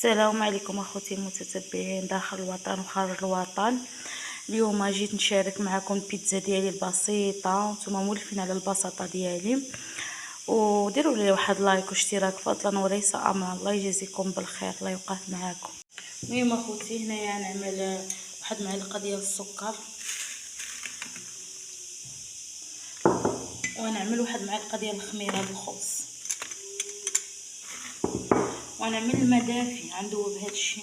السلام عليكم اخوتي المتتبعين داخل الوطن وخارج الوطن. اليوم جيت نشارك معكم البيتزا ديالي البسيطه، نتوما مولفين على البساطه ديالي، وديروا لي واحد لايك واشتراك فضلا وليس امرا. الله يجازيكم بالخير، الله يوقف معكم. المهم اخوتي هنايا نعمل واحد معلقه ديال السكر، ونعمل واحد معلقه ديال الخميره بالخبز، ونعمل الماء دافي غندوب هادشي.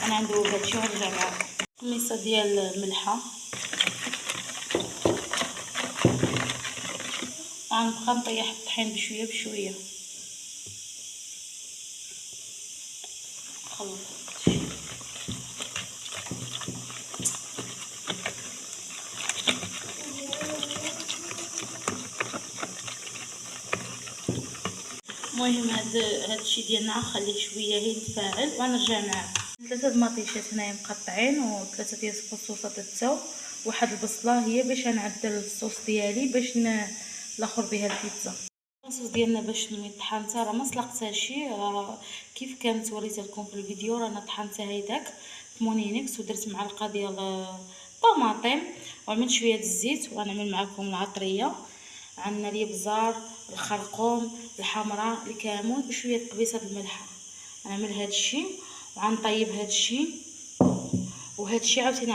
انا غندوب هادشي ونرجع معكم. قميصه ديال الملحه، وغنبقى نطيح الطحين بشويه بشويه. نخلط هادشي. المهم هادشي ديالنا غنخليه شويه غير يتفاعل ونرجع معكم. 3 مطيشات هنايا مقطعين، و3 ديال الفصوصات الثوم، واحد البصله هي باش نعدل الصوص ديالي باش ناخر بها البيتزا. الصوص ديالنا باش طحنتها راه ما سلقتهاش، كيف كانت وريتها لكم في الفيديو. رانا طحنتها هيداك مونينكس، ودرت معلقه ديال الطماطم، وعملت شويه الزيت. وغنعمل معكم العطريه، عندنا الابزار، الخرقوم، الحمراء، الكمون، بشويه قبيصه الملحه. غنعمل هادشي وغنطيب هادشي، وهادشي عاوتاني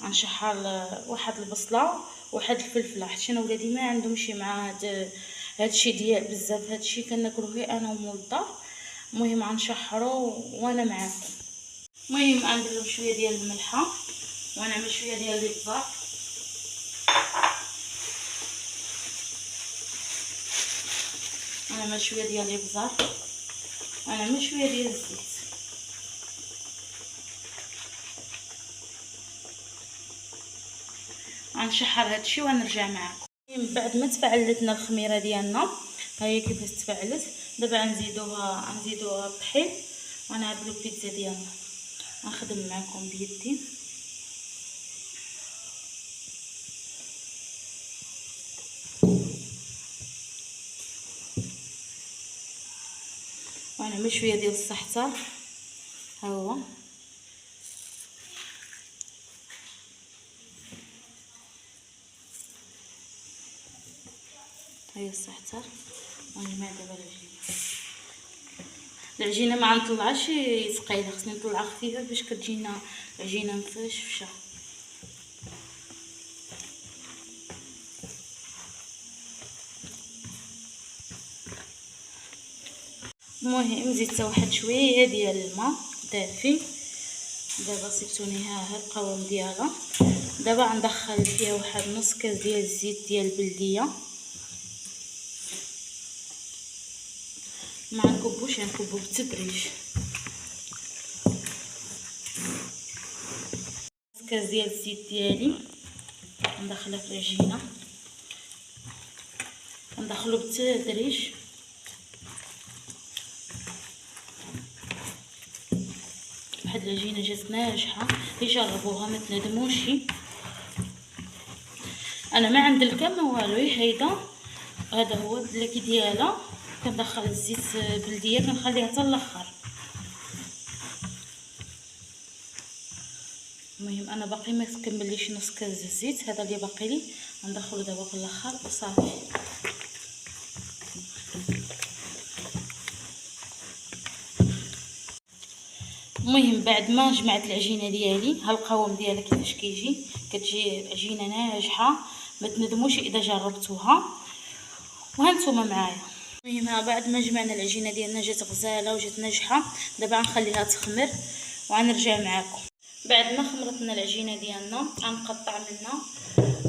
غنشحر واحد البصله وواحد الفلفله، حيت انا ولادي ما عندهمش مع هادشي ديال بزاف. هادشي كناكلوه غير انا ومول الدار. المهم غنشحرو وانا معاكم. المهم غندير شويه ديال الملحه، ونعمل شويه ديال الابزار، ونعمل شويه ديال الابزار، ونعمل شويه ديال الزيت. غنشحر هادشي ونرجع معكم. من بعد ما تفعلت لنا الخميره ديالنا، ها هي كيفاش تفعلت. دابا غنزيدوها الطحين ونعدلو البيتزا ديالنا. غنخدم معكم بيدي. ونعمل شويه ديال الزعتر، ها هو هي الزعتر. ونجمع دابا العجينه ما غنطلعهاش ثقيله، خصني نطلعها خفيفه باش كتجينا العجينه مفشفشه. المهم زدت واحد شويه ديال الماء دافي. دابا صيفطوني ها القوام ديالها. دابا غندخل فيها واحد نص كاس ديال الزيت ديال البلديه. ما نكبوش، غنكبو بالتدريج. كاس ديال الزيت ديالي ندخلها في العجينه، ندخلو بالتدريج. واحد العجينه جات ناجحه، يجربوها ما تندموش. انا ما عند الكم والو، هذا هو الدلاكي ديالها. كندخل الزيت بلديه، كنخليها حتى الاخر. المهم انا باقي ما كمليش نص كاس الزيت، هذا اللي باقي لي غندخلو دابا في الاخر وصافي. المهم بعد ما جمعت العجينه ديالي، ها القوام ديالها كيفاش كتجي العجينه ناجحه، ما تندموش اذا جربتوها. وهانتوما معايا. المهم بعد ما جمعنا العجينه ديالنا جات غزاله وجات ناجحه، دابا غنخليها تخمر وغنرجع معكم. بعد ما خمرت لنا العجينه ديالنا غنقطع منها،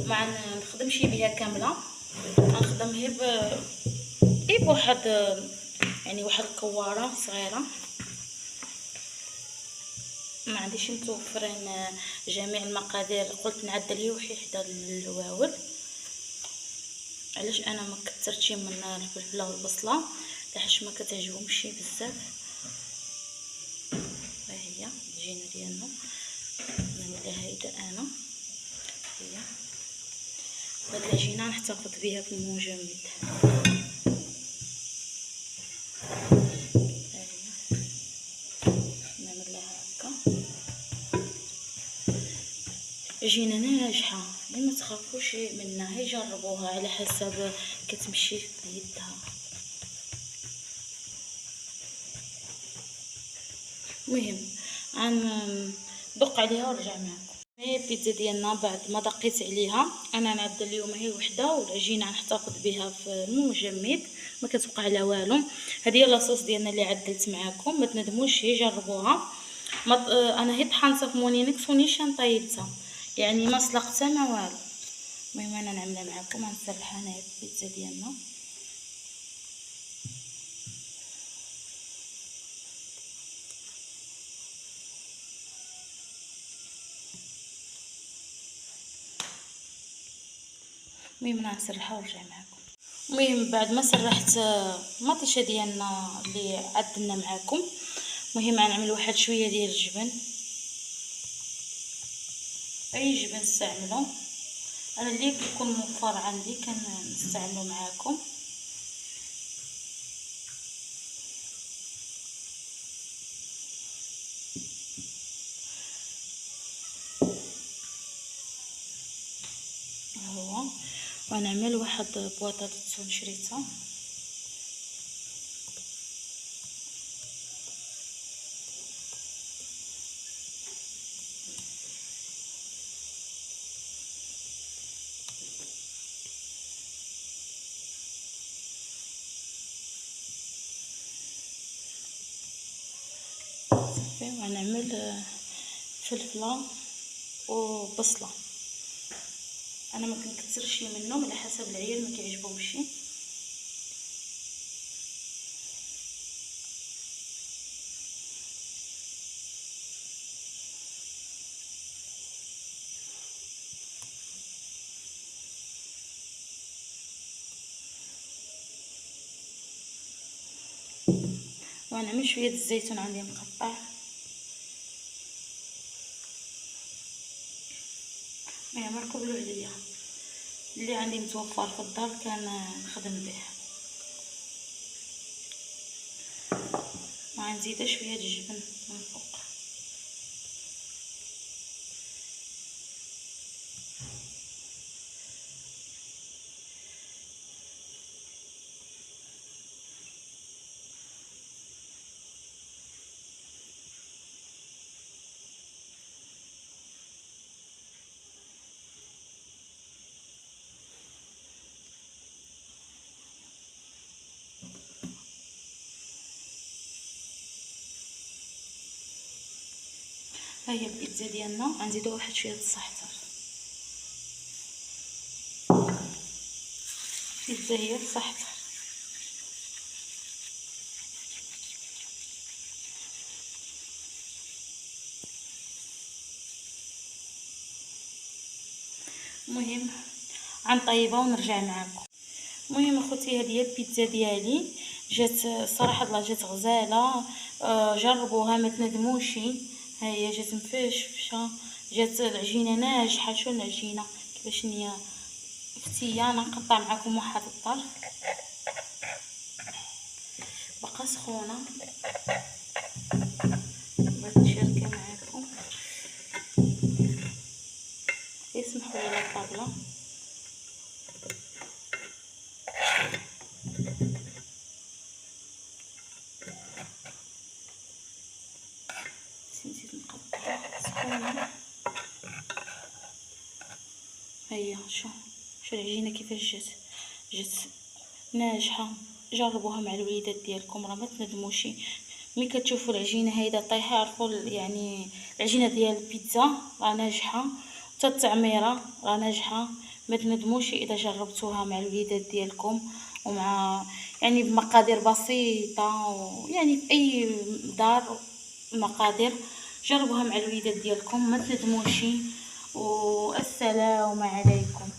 ما نخدمش بها كامله، غنخدم غير بواحد يعني واحد الكواره صغيره. ما عنديش متوفرين جميع المقادير، قلت نعدل هي وحده الواول. علاش انا ما كثرتش من الفلفله والبصله، لحاش ما كتعجبهمش بزاف. ها هي العجينه ديالنا نعملها هيدا. انا هي هاد العجينه نحتفظ بها في المجمد. عجينه ناجحه، ما تخافوش منها، هي جربوها على حسب كتمشي في يدها. المهم غندق عليها ونرجع معكم. هي البيتزا ديالنا بعد ما دقيت عليها، انا نعدل اليوم هي وحده، والعجينه نحتفظ بها في المجمد ما كتبقى على والو. هذه هي لاصوص ديالنا اللي عدلت معكم، ما تندموش جربوها. انا هي طحنتها في مونينكس ونيشان طيبتها، يعني ما سلقتها ما والو. المهم انا نعملها معكم، غنسرحها هنايا البيتزا ديالنا. المهم انا غنسرحها ونرجع معكم. المهم بعد ما سرحت المطيشه ديالنا اللي عدلنا معكم، المهم غنعمل واحد شويه ديال الجبن، اي جبن نستعملو، انا اللي كيكون موفر عندي كنستعملو معاكم. هو ونعمل واحد بواطاطا شريتها. صافي، وغنعمل فلفله وبصله، انا ما كنكثرش منهم على حسب العيال ما كيعجبهمش. وغنعمل شويه الزيتون عندي مقطع. ما قبلوا عليا، اللي عندي متوفر في الدار كنخدم به. وغنزيد شويه الجبن من فوق. ها هي البيتزا ديالنا، غنزيدو واحد شويه الزعتر. البيتزا هي الزعتر. المهم غنطيبها ونرجع معكم. المهم اخوتي، هذه هي البيتزا ديالي، جات صراحه الله جات غزاله. جربوها ما تندموش. ها هي جات مفشفشه، جات العجينه ناجحه. شو العجينه كيفاش هي فتيه. انا نقطع معكم واحد الطرف، بقى سخونه بغيت نشاركها معكم. يسمحوا لي الطابله. نسيت نقطع سخونه. هيا شو العجينه كيفاش جات ناجحه. جربوها مع الوليدات ديالكم، راه ما تندموش. ملي كتشوفوا العجينه هيدا طايحه عرفوا يعني العجينه ديال البيتزا راه ناجحه، حتى التعميره راه ناجحه. ما تندموش اذا جربتوها مع الوليدات ديالكم، ومع يعني بمقادير بسيطه، ويعني في اي دار المقادير. جربوها مع الوليدات ديالكم ما تندموش. والسلام عليكم.